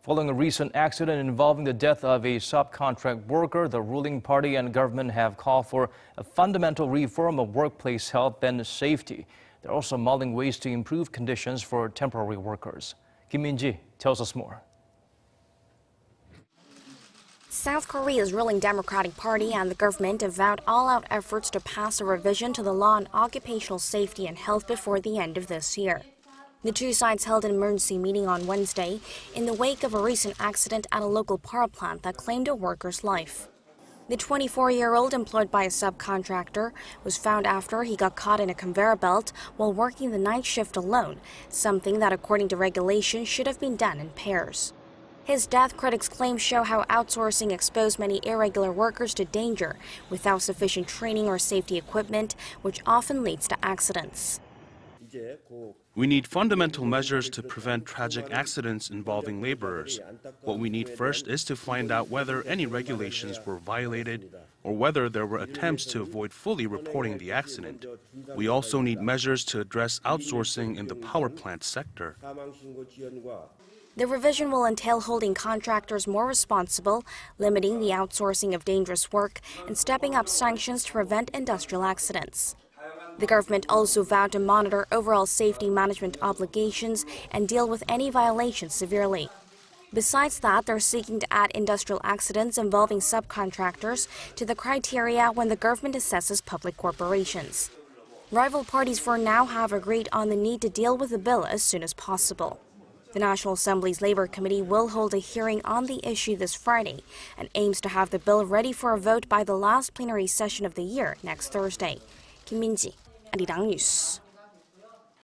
Following a recent accident involving the death of a subcontract worker, the ruling party and government have called for a fundamental reform of workplace health and safety. They're also mulling ways to improve conditions for temporary workers. Kim Min-ji tells us more. South Korea's ruling Democratic Party and the government have vowed all-out efforts to pass a revision to the law on occupational safety and health before the end of this year. The two sides held an emergency meeting on Wednesday in the wake of a recent accident at a local power plant that claimed a worker's life. The 24-year-old, employed by a subcontractor, was found after he got caught in a conveyor belt while working the night shift alone, something that, according to regulations, should have been done in pairs. His death, critics claim, show how outsourcing exposed many irregular workers to danger without sufficient training or safety equipment, which often leads to accidents. We need fundamental measures to prevent tragic accidents involving laborers. What we need first is to find out whether any regulations were violated or whether there were attempts to avoid fully reporting the accident. We also need measures to address outsourcing in the power plant sector. The revision will entail holding contractors more responsible, limiting the outsourcing of dangerous work, and stepping up sanctions to prevent industrial accidents. The government also vowed to monitor overall safety management obligations and deal with any violations severely. Besides that, they're seeking to add industrial accidents involving subcontractors to the criteria when the government assesses public corporations. Rival parties for now have agreed on the need to deal with the bill as soon as possible. The National Assembly's Labor Committee will hold a hearing on the issue this Friday and aims to have the bill ready for a vote by the last plenary session of the year next Thursday. Kim Min-ji, Arirang News.